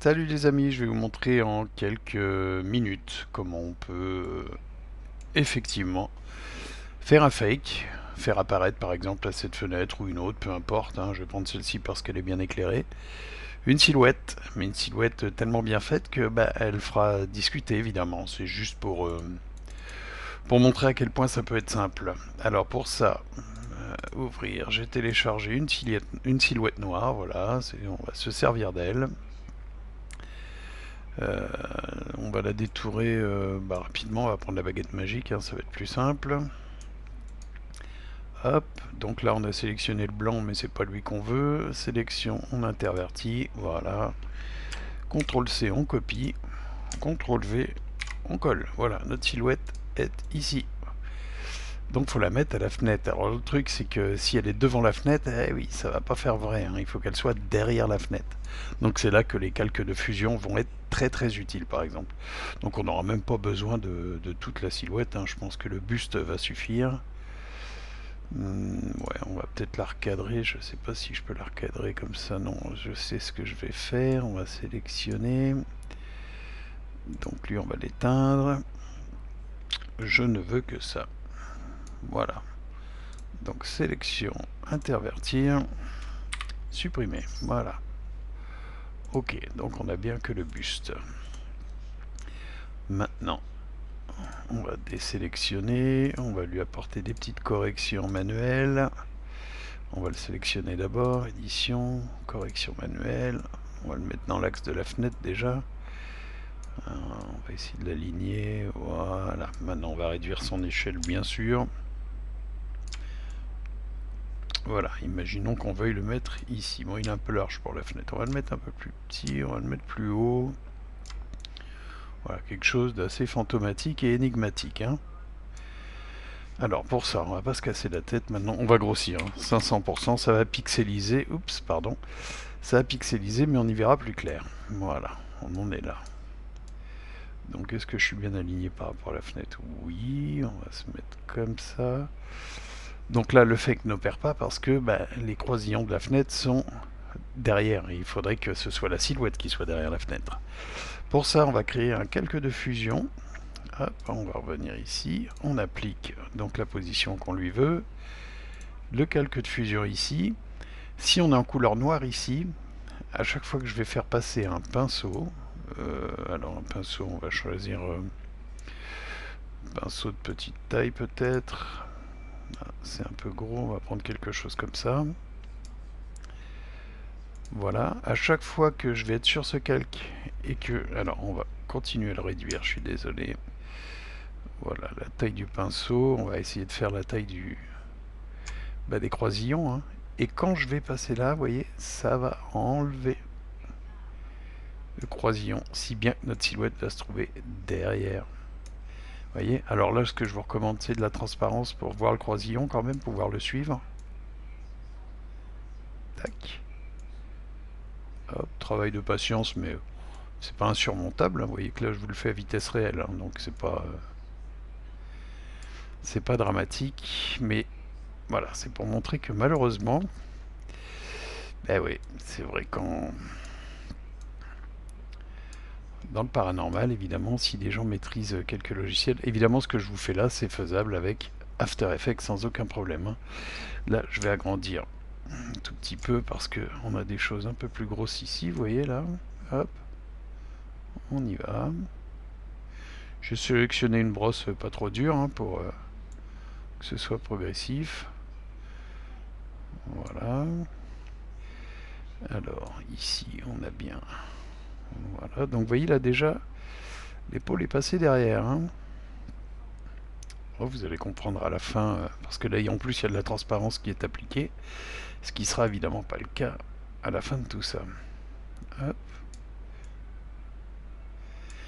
Salut les amis, je vais vous montrer en quelques minutes comment on peut effectivement faire un fake, faire apparaître par exemple à cette fenêtre ou une autre, peu importe, hein, je vais prendre celle-ci parce qu'elle est bien éclairée, une silhouette, mais une silhouette tellement bien faite que elle fera discuter évidemment, c'est juste pour montrer à quel point ça peut être simple. Alors pour ça, ouvrir, j'ai téléchargé une silhouette noire, voilà, on va se servir d'elle. Euh, on va la détourer rapidement, on va prendre la baguette magique, hein, ça va être plus simple. Hop, donc là on a sélectionné le blanc mais c'est pas lui qu'on veut. Sélection, on intervertit, voilà. CTRL C, on copie. CTRL V, on colle. Voilà, notre silhouette est ici. Donc faut la mettre à la fenêtre. Alors le truc c'est que si elle est devant la fenêtre, eh oui, ça va pas faire vrai, hein. Il faut qu'elle soit derrière la fenêtre. Donc c'est là que les calques de fusion vont être très très utiles par exemple. Donc on n'aura même pas besoin de toute la silhouette, hein. Je pense que le buste va suffire. Ouais, on va peut-être la recadrer, je sais pas si je peux la recadrer comme ça, non, je sais ce que je vais faire, on va sélectionner. Donc lui on va l'éteindre. Je ne veux que ça. Voilà. Donc sélection, intervertir, supprimer. Voilà. Ok, donc on a bien que le buste. Maintenant, on va désélectionner, on va lui apporter des petites corrections manuelles. On va le sélectionner d'abord, édition, correction manuelle. On va le mettre dans l'axe de la fenêtre déjà. Alors, on va essayer de l'aligner. Voilà. Maintenant, on va réduire son échelle, bien sûr. Voilà, imaginons qu'on veuille le mettre ici. Bon, il est un peu large pour la fenêtre. On va le mettre un peu plus petit, on va le mettre plus haut. Voilà, quelque chose d'assez fantomatique et énigmatique, hein. Alors pour ça, on va pas se casser la tête maintenant, on va grossir, hein. 500%, ça va pixeliser, oups, pardon, ça va pixeliser, mais on y verra plus clair. Voilà, on en est là. Donc est-ce que je suis bien aligné par rapport à la fenêtre? Oui, on va se mettre comme ça. Donc là, le fake n'opère pas parce que les croisillons de la fenêtre sont derrière. Et il faudrait que ce soit la silhouette qui soit derrière la fenêtre. Pour ça, on va créer un calque de fusion. Hop, on va revenir ici. On applique donc la position qu'on lui veut. Le calque de fusion ici. Si on est en couleur noire ici, à chaque fois que je vais faire passer un pinceau, alors un pinceau, on va choisir pinceau de petite taille peut-être. Ah, c'est un peu gros, on va prendre quelque chose comme ça. Voilà, à chaque fois que je vais être sur ce calque et que... Alors, on va continuer à le réduire, je suis désolé. Voilà, la taille du pinceau, on va essayer de faire la taille des croisillons, hein. Et quand je vais passer là, vous voyez, ça va enlever le croisillon, si bien que notre silhouette va se trouver derrière. Vous voyez, alors là, ce que je vous recommande, c'est de la transparence pour voir le croisillon quand même, pour pouvoir le suivre. Tac. Hop, travail de patience, mais c'est pas insurmontable, hein. Vous voyez que là, je vous le fais à vitesse réelle, hein, donc c'est pas dramatique, mais voilà, c'est pour montrer que malheureusement, ben oui, c'est vrai quand dans le paranormal, évidemment, si des gens maîtrisent quelques logiciels, évidemment, ce que je vous fais là, c'est faisable avec After Effects sans aucun problème, hein. Là, je vais agrandir un tout petit peu parce que on a des choses un peu plus grosses ici, vous voyez là. Hop, on y va. J'ai sélectionné une brosse pas trop dure, hein, pour que ce soit progressif. Voilà. Alors, ici, on a bien... Voilà, donc vous voyez là déjà, l'épaule est passée derrière, hein. Oh, vous allez comprendre à la fin, parce que là en plus il y a de la transparence qui est appliquée, ce qui sera évidemment pas le cas à la fin de tout ça. Hop.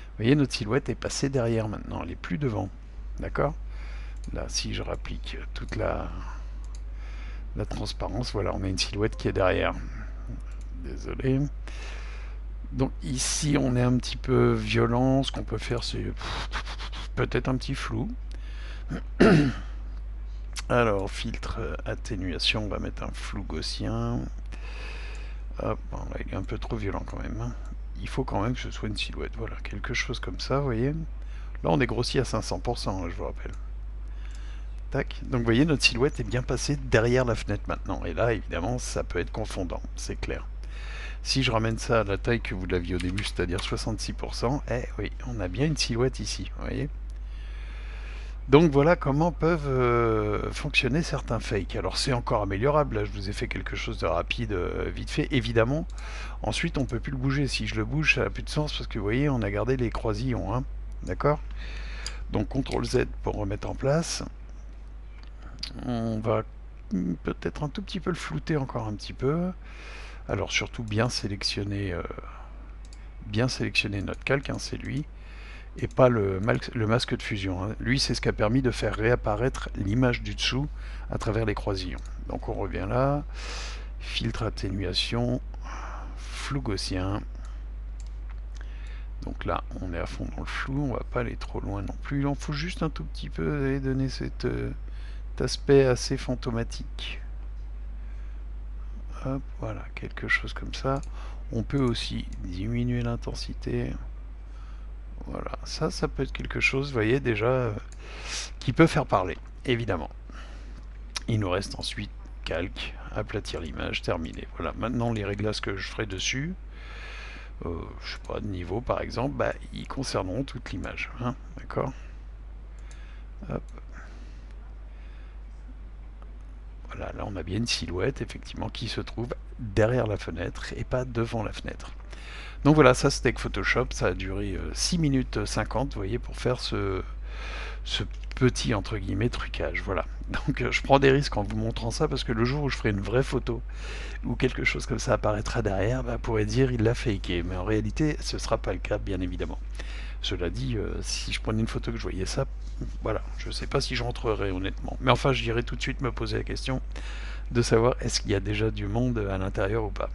Vous voyez, notre silhouette est passée derrière maintenant, elle est plus devant. D'accord? Là, si je rapplique toute la transparence, voilà, on a une silhouette qui est derrière. Désolé. Donc ici, on est un petit peu violent. Ce qu'on peut faire, c'est peut-être un petit flou. Alors, filtre atténuation, on va mettre un flou gaussien. Hop, bon, là, il est un peu trop violent quand même, hein. il faut quand même que ce soit une silhouette. Voilà, quelque chose comme ça, vous voyez. Là, on est grossi à 500%, je vous rappelle. Tac. Donc, vous voyez, notre silhouette est bien passée derrière la fenêtre maintenant. Et là, évidemment, ça peut être confondant, c'est clair. Si je ramène ça à la taille que vous l'aviez au début, c'est-à-dire 66%, eh oui, on a bien une silhouette ici, vous voyez. Donc voilà comment peuvent fonctionner certains fakes. Alors c'est encore améliorable, là je vous ai fait quelque chose de rapide, vite fait, évidemment. Ensuite on peut plus le bouger, si je le bouge ça n'a plus de sens parce que vous voyez on a gardé les croisillons, hein. D'accord. Donc CTRL Z pour remettre en place. On va peut-être un tout petit peu le flouter encore un petit peu. Alors surtout bien sélectionner notre calque, hein, c'est lui. Et pas le masque de fusion, hein. Lui, c'est ce qui a permis de faire réapparaître l'image du dessous à travers les croisillons. Donc on revient là, filtre atténuation, flou gaussien. Donc là, on est à fond dans le flou, on va pas aller trop loin non plus. Il en faut juste un tout petit peu et donner cet aspect assez fantomatique. Hop, voilà, quelque chose comme ça. On peut aussi diminuer l'intensité. Voilà, ça peut être quelque chose, vous voyez, déjà, qui peut faire parler, évidemment. Il nous reste ensuite calque, aplatir l'image, terminé. Voilà, maintenant les réglages que je ferai dessus, je sais pas, de niveau par exemple, bah, ils concerneront toute l'image, hein, d'accord. Voilà, là on a bien une silhouette, effectivement, qui se trouve derrière la fenêtre et pas devant la fenêtre. Donc voilà, ça c'était avec Photoshop, ça a duré 6 minutes 50, vous voyez, pour faire ce petit entre guillemets trucage. Voilà. Donc je prends des risques en vous montrant ça parce que le jour où je ferai une vraie photo ou quelque chose comme ça apparaîtra derrière, bah, pourrait dire il l'a faké. Mais en réalité, ce ne sera pas le cas, bien évidemment. Cela dit, si je prenais une photo que je voyais ça, voilà, je ne sais pas si je rentrerai honnêtement. Mais enfin, j'irai tout de suite me poser la question de savoir est-ce qu'il y a déjà du monde à l'intérieur ou pas.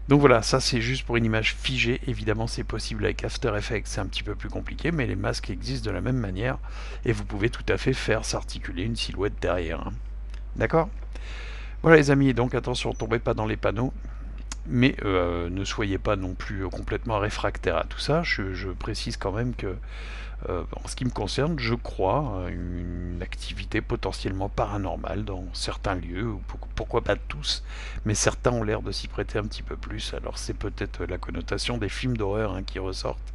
Donc voilà, ça c'est juste pour une image figée. Évidemment, c'est possible avec After Effects, c'est un petit peu plus compliqué, mais les masques existent de la même manière et vous pouvez tout à fait faire s'articuler une silhouette derrière, hein. D'accord. Voilà les amis, donc attention, tombez pas dans les panneaux, mais ne soyez pas non plus complètement réfractaires à tout ça. Je précise quand même que en ce qui me concerne, je crois à une activité potentiellement paranormale dans certains lieux, ou pourquoi pas tous, mais certains ont l'air de s'y prêter un petit peu plus. Alors c'est peut-être la connotation des films d'horreur, hein, qui ressortent.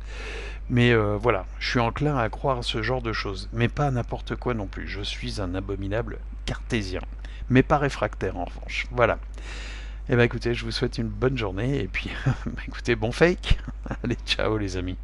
Mais voilà, je suis enclin à croire à ce genre de choses, mais pas à n'importe quoi non plus. Je suis un abominable cartésien, mais pas réfractaire en revanche. Voilà. Et ben écoutez, je vous souhaite une bonne journée, et puis écoutez, bon fake. Allez, ciao les amis.